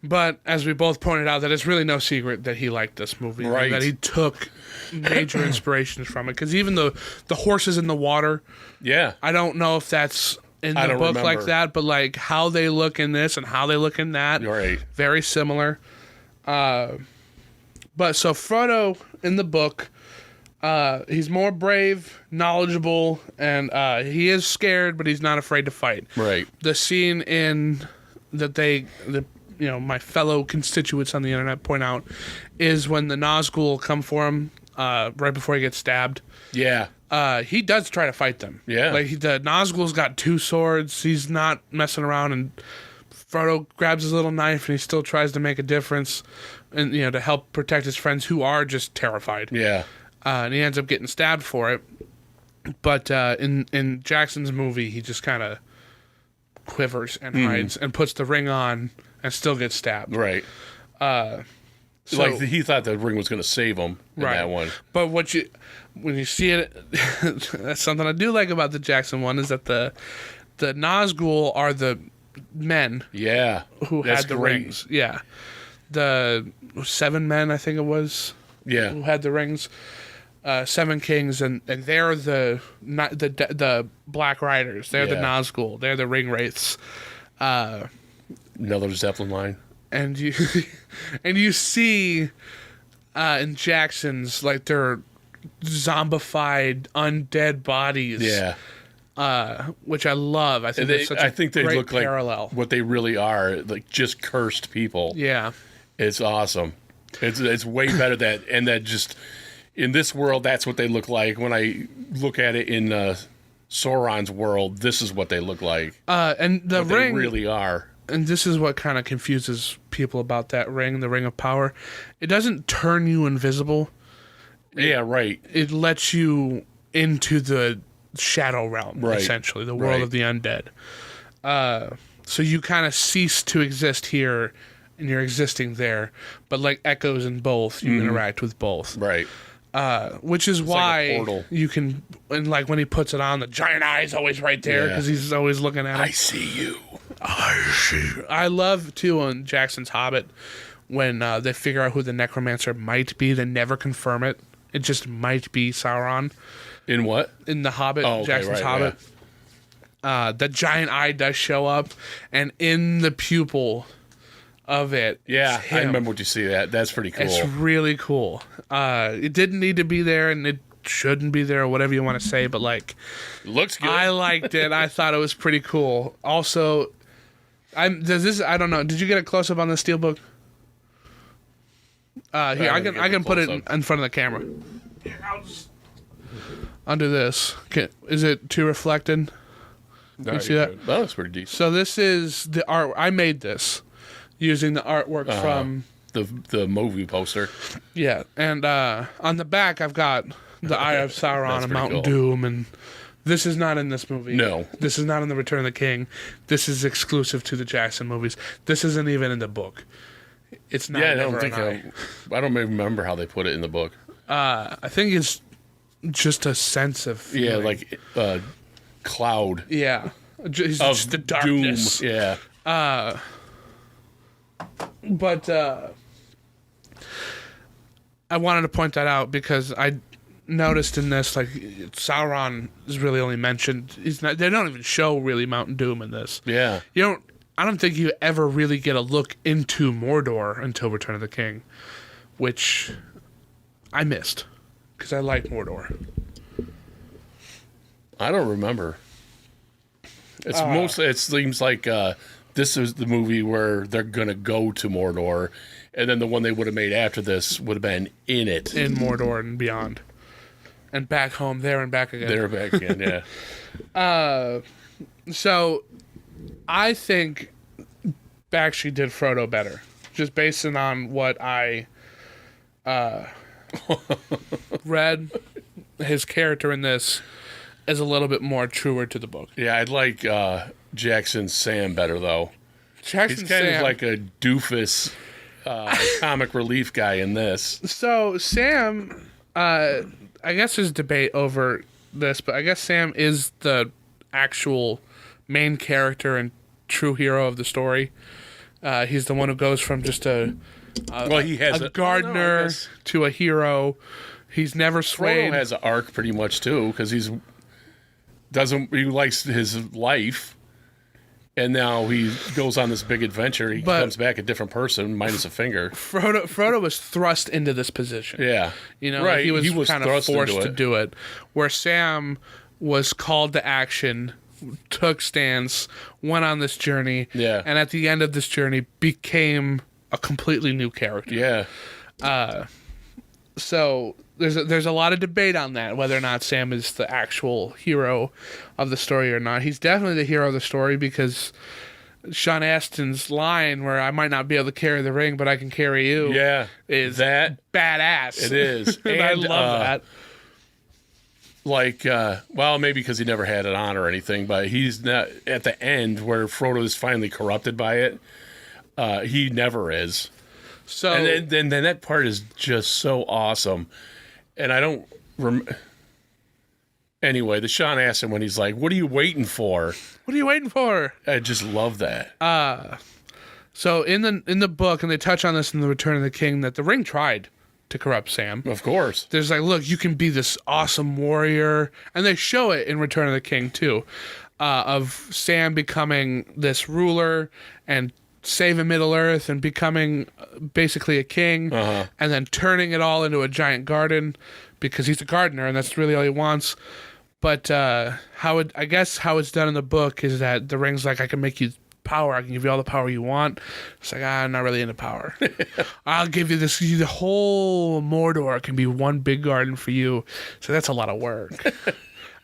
But as we both pointed out, that it's really no secret that he liked this movie, Right. that he took major inspirations from it. Because even the horses in the water, Yeah. I don't know if that's in I the don't book like remember. that, but like how they look in this and how they look in that, Right. very similar. But so Frodo in the book, he's more brave, knowledgeable, and he is scared, but he's not afraid to fight. Right. The scene in that my fellow constituents on the internet point out is when the Nazgul come for him right before he gets stabbed. Yeah. He does try to fight them. Yeah. Like the Nazgul's got 2 swords. He's not messing around, and Frodo grabs his little knife and he still tries to make a difference, and to help protect his friends who are just terrified. Yeah. And he ends up getting stabbed for it. But in Jackson's movie, he just kind of quivers and hides and puts the ring on and still gets stabbed. Right. So- Like he thought the ring was going to save him in Right. that one. But when you see it, that's something I do like about the Jackson one is that the Nazgul are the men Yeah. who That's had the great. rings. Yeah, the 7 men I think it was who Yeah. had the rings. 7 kings, and they're the Black Riders. They're the Yeah. Nazgul. They're the ring wraiths. Another Zeppelin line. And you and you see in Jackson's like their zombified undead bodies. Yeah. Which I love. I think that's such a I think they great look parallel. like what they really are, like just cursed people. Yeah. It's awesome. It's way better that just in this world that's what they look like. When I look at it in Sauron's world, this is what they look like. And the They ring really are. and this is what kind of confuses people about that ring, the Ring of Power. It doesn't turn you invisible. Yeah, right. It lets you into the shadow realm, Right. essentially, the world Right. of the undead. So you kind of cease to exist here, and you're existing there. But like echoes in both, you interact with both. Right. Which is like a why portal. you can, and like when he puts it on, the giant eye's always right there Yeah. because he's always looking at him. I see you. I love too on Jackson's Hobbit when they figure out who the necromancer might be. They never confirm it. It just might be Sauron. In what? In the Hobbit, Oh, okay, Jackson's right, Hobbit, the giant eye does show up, and in the pupil of it, Yeah, it's I him. remember what you see that. That's pretty cool. It's really cool. It didn't need to be there, and it shouldn't be there, or whatever you want to say. But like, Looks good. I liked it. I thought it was pretty cool. Also, I don't know. Did you get a close up on the steelbook? Here, I didn't can get I the can put it close-up. in front of the camera. Here, I'll just under this. Is it too reflected? No, you see you're that? good. That looks pretty decent. So this is the art. I made this using the artwork from The movie poster. yeah, and on the back I've got the Eye of Sauron That's and pretty Mountain cool. Doom, and this is not in this movie. No. This is not in the Return of the King. This is exclusive to the Jackson movies. This isn't even in the book. It's not. Yeah, I Never don't think an I don't even remember how they put it in the book. Eye. I think it's just a sense of Yeah, feeling. like cloud yeah, it's of just the darkness. doom. Yeah. But I wanted to point that out because I noticed in this, like, Sauron is really only mentioned. He's not. They don't even show really Mountain Doom in this. Yeah. You don't. I don't think you ever really get a look into Mordor until Return of the King, which I missed because I like Mordor. I don't remember. It's mostly. It seems like this is the movie where they're gonna go to Mordor, and then the one they would have made after this would have been in it. In Mordor and beyond, and back home there and back again. They're back again. Yeah. So, I think Bakshi did Frodo better, just based on what I read. His character in this is a little bit more truer to the book. Yeah. I'd like Jackson's Sam better though. Jackson He's kind Sam, of like a doofus comic relief guy in this. so Sam. I guess there's debate over this, but I guess Sam is the actual main character and true hero of the story. He's the one who goes from just He has a gardener to a hero. He's never swayed. Frodo has an arc pretty much too, because he likes his life, and now he goes on this big adventure. He comes back a different person, minus a finger. Frodo was thrust into this position. Yeah, Right. He was kind of forced to do it. Where Sam was called to action, took stance, went on this journey, and at the end of this journey became a completely new character. Yeah. So there's a lot of debate on that, whether or not Sam is the actual hero of the story or not. He's definitely the hero of the story because Sean Astin's line, where I might not be able to carry the ring, but I can carry you, is that badass. It is. And I love that. Maybe because he never had it on or anything, but he's not at the end where Frodo is finally corrupted by it. He never is. So and then that part is just so awesome. And I don't anyway, the Sean Astin when he's like, "What are you waiting for?" What are you waiting for? I just love that. So in the book, and they touch on this in The Return of the King, that the ring tried to corrupt Sam. Of course. There's like, look, you can be this awesome warrior. And they show it in Return of the King too, of Sam becoming this ruler and saving Middle Earth and becoming basically a king, and then turning it all into a giant garden because he's a gardener and that's really all he wants. But how it's done in the book is that the ring's like, I can make you power. I can give you all the power you want. It's like, I'm not really into power. I'll give you this. The whole Mordor can be one big garden for you. So that's a lot of work.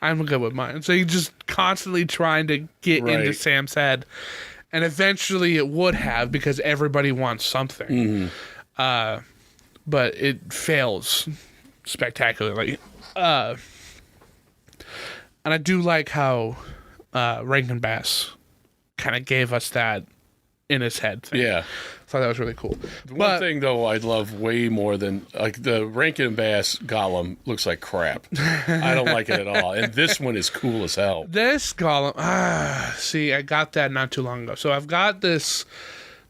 I'm good with mine. So he's just constantly trying to get into Sam's head. And eventually it would have, because everybody wants something. But it fails spectacularly. And I do like how Rankin Bass kind of gave us that in his head thing. Yeah. I thought that was really cool. One thing, though, I love way more than... Like, the Rankin Bass Gollum looks like crap. I don't like it at all. And this one is cool as hell. This Gollum... see, I got that not too long ago. So I've got this,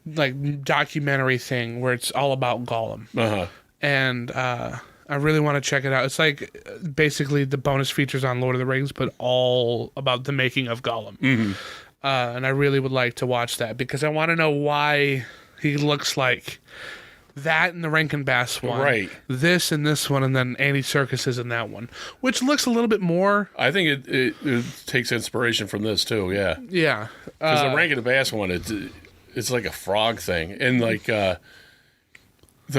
like, documentary thing where it's all about Gollum. And I really want to check it out. It's like basically the bonus features on Lord of the Rings, but all about the making of Gollum. And I really would like to watch that because I want to know why he looks like that in the Rankin Bass one. Right. This and this one, and then Andy Serkis is in that one, which looks a little bit more... I think it takes inspiration from this, too, yeah. Yeah. Because the Rankin Bass one, it's like a frog thing. And, like, the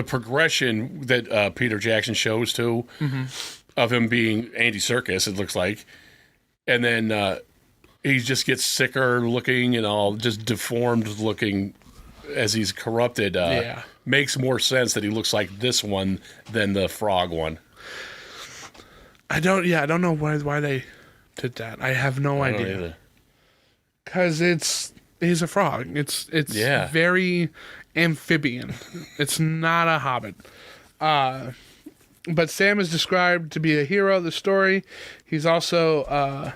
progression that Peter Jackson shows, too, of him being Andy Serkis, it looks like. And then... he just gets sicker looking and all just deformed looking as he's corrupted. Makes more sense that he looks like this one than the frog one. I don't know why they did that. I have no idea. Because he's a frog. It's very amphibian. It's not a hobbit. But Sam is described to be a hero of the story. He's also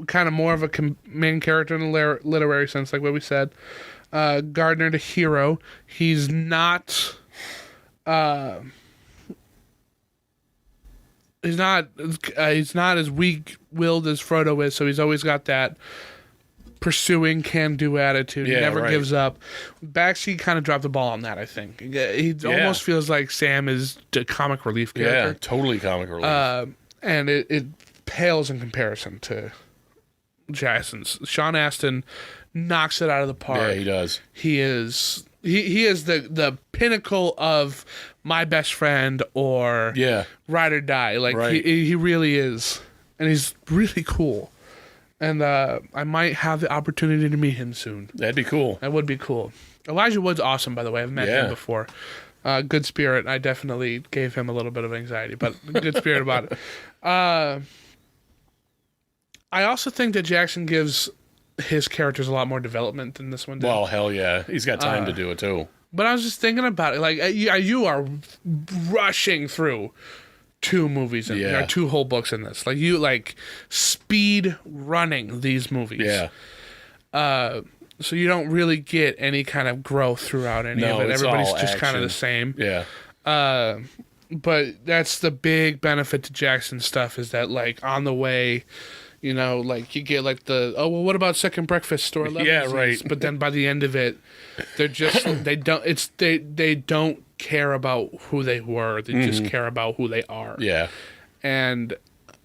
kind of more of a main character in the literary sense, like what we said. Gardener to hero. He's not he's not as weak-willed as Frodo is, so he's always got that pursuing, can-do attitude. He never gives up. Baxi kind of dropped the ball on that, I think. He almost feels like Sam is the comic relief character. Yeah, totally comic relief. And it pales in comparison to Jackson's. Sean Astin knocks it out of the park. Yeah, he does. He is the pinnacle of my best friend or ride or die. Like he really is, and he's really cool. And I might have the opportunity to meet him soon. That'd be cool. That would be cool. Elijah Wood's awesome, by the way. I've met him before. Good spirit. I definitely gave him a little bit of anxiety, but good spirit about it. I also think that Jackson gives his characters a lot more development than this one did. Well, hell yeah. He's got time to do it, too. But I was just thinking about it. Like, you are rushing through 2 movies in Yeah. or 2 whole books in this. Like you speed running these movies. Yeah. So you don't really get any kind of growth throughout any No, of it. it's Everybody's all just kind of action. the same. Yeah. But that's the big benefit to Jackson stuff is that like on the way, you know, like you get like what about Second Breakfast or 11 Yeah, right. But then by the end of it, they're just they don't care about who they were. They just care about who they are. Mm-hmm. Yeah. And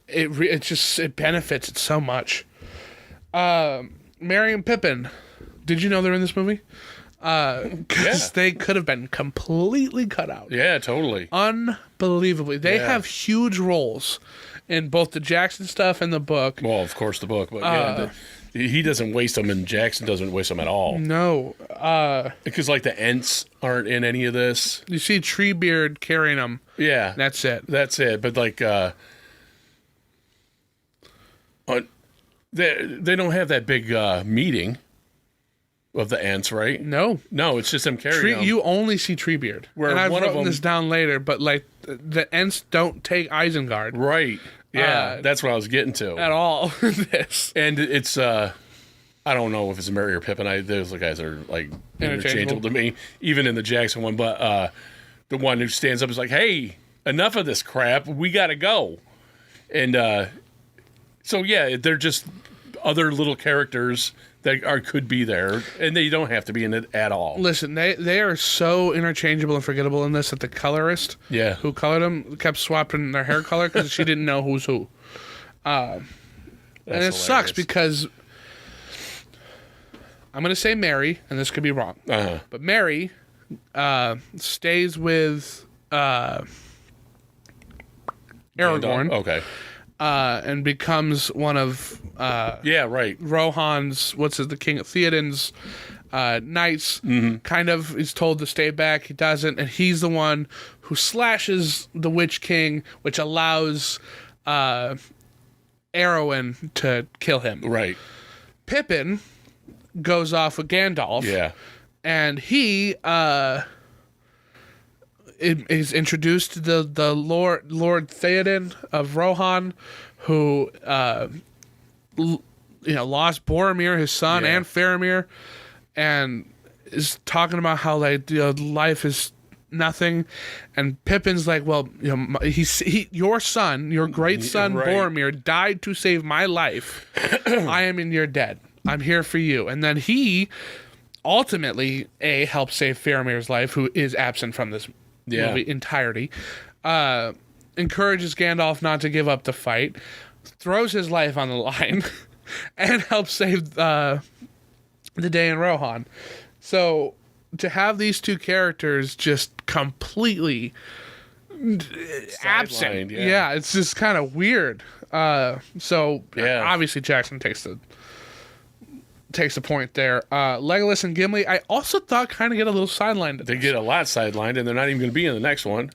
it benefits it so much. Merry and Pippin, did you know they're in this movie? Because they could have been completely cut out. Yeah, totally. Unbelievably. They Yeah. have huge roles in both the Jackson stuff and the book. Well, of course, the book, but he doesn't waste them, and Jackson doesn't waste them at all. No. Because, like, the Ents aren't in any of this. You see Treebeard carrying them. Yeah. That's it. That's it. But, like, they don't have that big meeting of the Ents, right? No. No, it's just them carrying them. You only see Treebeard. Where and I've one of written them- this down later, but like the Ents don't take Isengard Right. Yeah, that's what I was getting to. at all in this. And it's I don't know if it's Merry or Pippin. Those guys are like interchangeable to me, even in the Jackson one. But the one who stands up is like, "Hey, enough of this crap. We got to go." And so yeah, they're just other little characters that could be there, and they don't have to be in it at all. Listen, they are so interchangeable and forgettable in this that the colorist Yeah. who colored them kept swapping their hair color because she didn't know who's who. And it sucks because I'm going to say Mary, and this could be wrong, but Mary stays with Aragorn Okay. and becomes one of Yeah. Right. Rohan's, the King of Theoden's knights, kind of is told to stay back. He doesn't, and he's the one who slashes the Witch King, which allows Arwen to kill him. Right. Pippin goes off with Gandalf, Yeah. and he is introduced to the Lord Theoden of Rohan, who lost Boromir, his son, Yeah. and Faramir, and is talking about how like life is nothing, and Pippin's like, well, your son, your great son Right. Boromir died to save my life. I am in your debt. I'm here for you. And then he ultimately helps save Faramir's life, who is absent from this movie entirety. Encourages Gandalf not to give up the fight, throws his life on the line, and helps save the day in Rohan. So to have these two characters just completely absent, yeah. it's just kind of weird. Obviously Jackson takes the point there. Legolas and Gimli, I also thought kind of get a little sidelined. They get a lot sidelined, and they're not even going to be in the next one.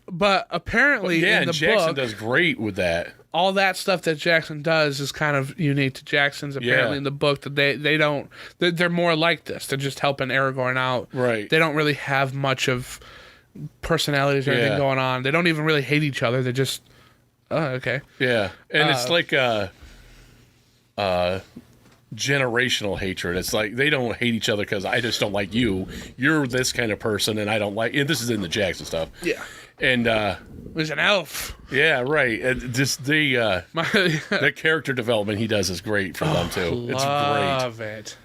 But apparently in and the Jackson book, does great with that. all that stuff that Jackson does is kind of unique to Jackson's. Apparently Yeah. in the book that they don't, they're more like this. They're just helping Aragorn out. Right. They don't really have much of personalities or anything Yeah. going on. They don't even really hate each other. They're just, okay. Yeah, and it's like generational hatred. It's like they don't hate each other because I just don't like you. You're this kind of person, and I don't like. And this is in the Jackson stuff. Yeah. And There's an elf. yeah, right. And just the character development he does is great for them too. It's great. Love it.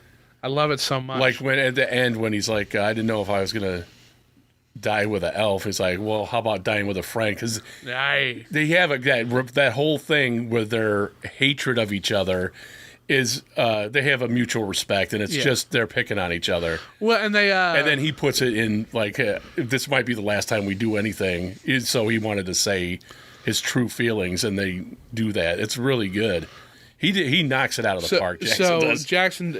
I love it so much. Like when at the end when he's like, I didn't know if I was gonna die with an elf. He's like, well, how about dying with a friend? Because Aye. they have that whole thing with their hatred of each other is they have a mutual respect, and it's just they're picking on each other. Well, and they And then he puts it in like, this might be the last time we do anything. So he wanted to say his true feelings, and they do that. It's really good. He knocks it out of the park. Jackson does. Jackson,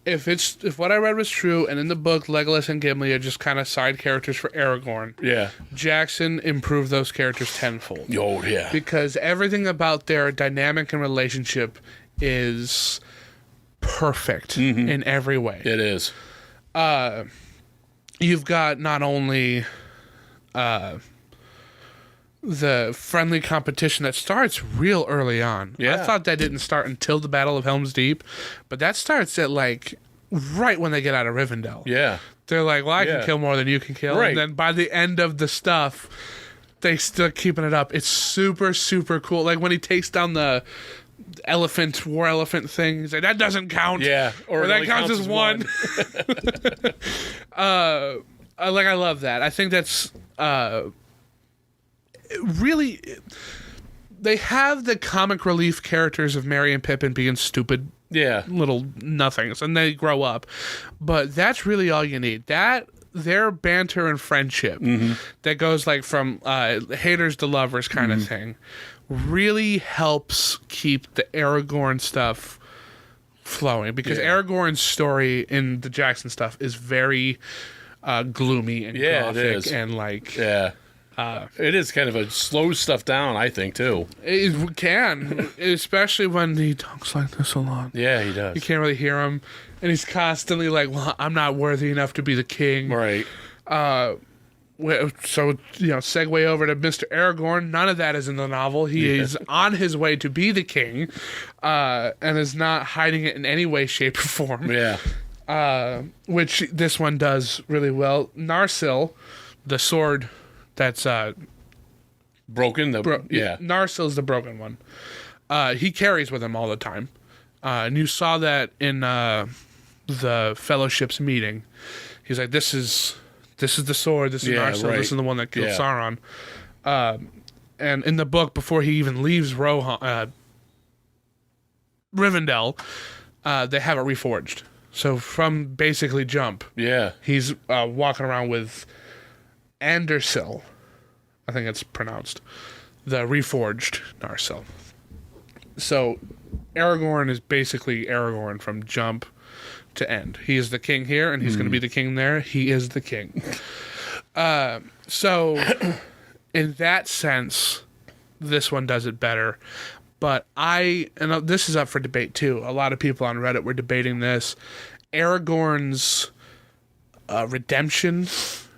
if what I read was true, and in the book Legolas and Gimli are just kind of side characters for Aragorn, Yeah. Jackson improved those characters tenfold. Oh yeah. Because everything about their dynamic and relationship is perfect in every way. It is. You've got not only the friendly competition that starts real early on. I Yeah. thought that didn't start until the Battle of Helm's Deep, but that starts at like right when they get out of Rivendell. Yeah. They're like, well, I can Yeah. kill more than you can kill. Right. And then by the end of the stuff, they still keeping it up. It's super, super cool. Like when he takes down the war elephant thing, he's like, that doesn't count. Yeah. Or it that only counts as one. I love that. I think that's really. They have the comic relief characters of Merry and Pippin being stupid Yeah. little nothings, and they grow up. But that's really all you need. That their banter and friendship that goes like from haters to lovers kind of thing really helps keep the Aragorn stuff flowing, because Yeah. Aragorn's story in the Jackson stuff is very gloomy and Yeah, it gothic is. and like Yeah. It is kind of a slow stuff down, I think, too. it can, especially when he talks like this a lot. Yeah, he does. You can't really hear him, and he's constantly like, well, I'm not worthy enough to be the king. Right. So, segue over to Mr. Aragorn. None of that is in the novel. He is on his way to be the king, and is not hiding it in any way, shape, or form. Yeah. Which this one does really well. Narsil, the sword that's Broken. Yeah. Narsil's the broken one. He carries with him all the time. And you saw that in the Fellowship's meeting. He's like, this is the sword, this is Yeah, Narsil, right. this is the one that killed Yeah. Sauron. And in the book, before he even leaves Rivendell, they have it reforged. So from basically jump, Yeah. he's walking around with Andersil, I think it's pronounced, the reforged Narsil. So Aragorn is basically Aragorn from jump to end. He is the king here, and he's going to be the king there. He is the king. So in that sense, this one does it better. But this is up for debate too. A lot of people on Reddit were debating this. Aragorn's redemption,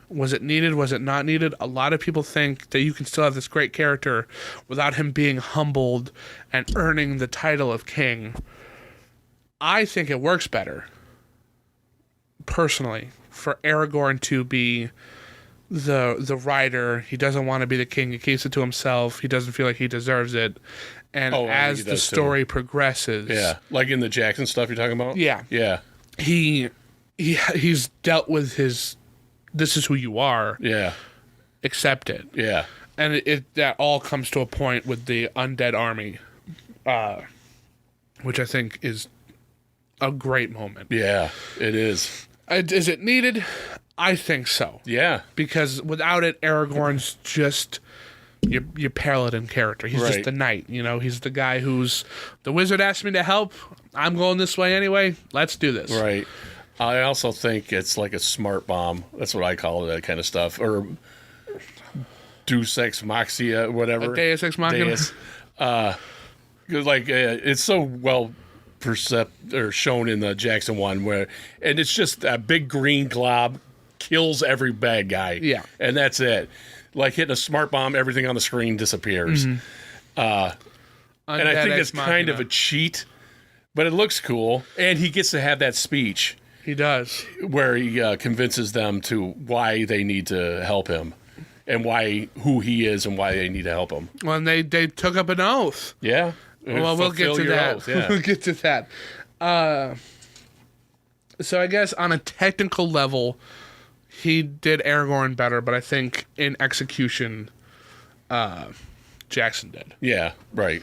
was it needed? Was it not needed? A lot of people think that you can still have this great character without him being humbled and earning the title of king. I think it works better, personally, for Aragorn to be the rider. He doesn't want to be the king. He keeps it to himself. He doesn't feel like he deserves it. And Oh, I think as he the does, too. story progresses, Yeah. Like in the Jackson stuff you're talking about? Yeah. Yeah. he's dealt with his, this is who you are, Yeah. accept it. Yeah. And that all comes to a point with the undead army, which I think is a great moment. Yeah. It is. Is it needed? I think so. Yeah. Because without it, Aragorn's just your Paladin character. He's just Right. the knight, He's the guy who's, the wizard asked me to help. I'm going this way anyway. Let's do this. Right. I also think it's like a smart bomb. That's what I call it, that kind of stuff. Or Deus Ex Machina, whatever. A Deus Ex Machina. Deus. 'Cause, it's so well shown in the Jackson one, and it's just a big green glob kills every bad guy. Yeah. And that's it. Like hitting a smart bomb, everything on the screen disappears. And I Undead think Ex it's kind of Machina. a cheat, but it looks cool. And he gets to have that speech He does. where he convinces them to why they need to help him and who he is and why they need to help him. When they took up an oath. Yeah. Well, we'll get Fulfill to your that. oath, yeah. We'll get to that. So I guess on a technical level, he did Aragorn better, but I think in execution, Jackson did. Yeah, right.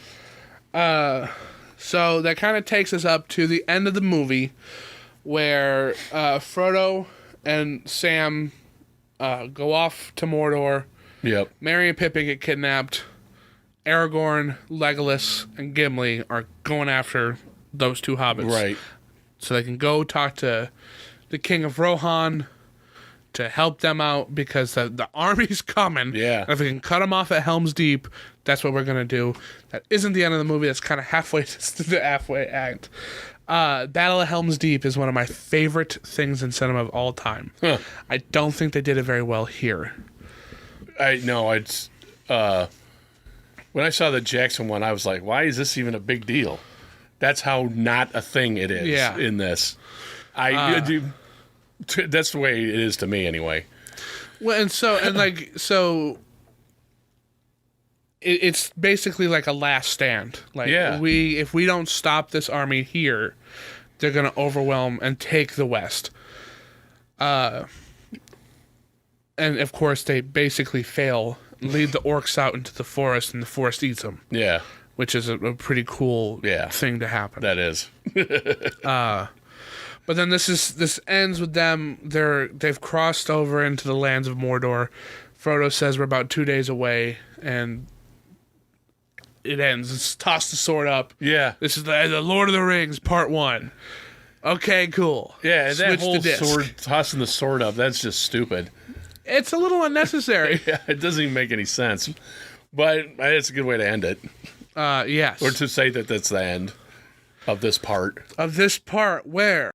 So that kind of takes us up to the end of the movie, where Frodo and Sam go off to Mordor. Yep. Merry and Pippin get kidnapped. Aragorn, Legolas, and Gimli are going after those two hobbits. Right. So they can go talk to the King of Rohan to help them out, because the army's coming. Yeah. And if we can cut them off at Helm's Deep, that's what we're going to do. That isn't the end of the movie. That's kind of halfway to the halfway act. Battle of Helm's Deep is one of my favorite things in cinema of all time. Huh. I don't think they did it very well here. I know it's when I saw the Jackson one, I was like, why is this even a big deal? That's how not a thing it is Yeah. in this. I do. That's the way it is to me, anyway. Well, it's basically like a last stand. Like, Yeah. if we don't stop this army here, they're gonna overwhelm and take the West. And of course, they basically fail, lead the orcs out into the forest, and the forest eats them, Yeah, which is a pretty cool Yeah. thing to happen. that is. But then this ends with them. They've crossed over into the lands of Mordor. Frodo says we're about 2 days away, and it ends. It's toss the sword up. Yeah, This is the Lord of the Rings Part 1. Okay, cool. yeah. And that Switch whole the disc. sword tossing the sword up—that's just stupid. It's a little unnecessary. Yeah, it doesn't even make any sense. But it's a good way to end it, Yes. or to say that that's the end of this part. Of this part where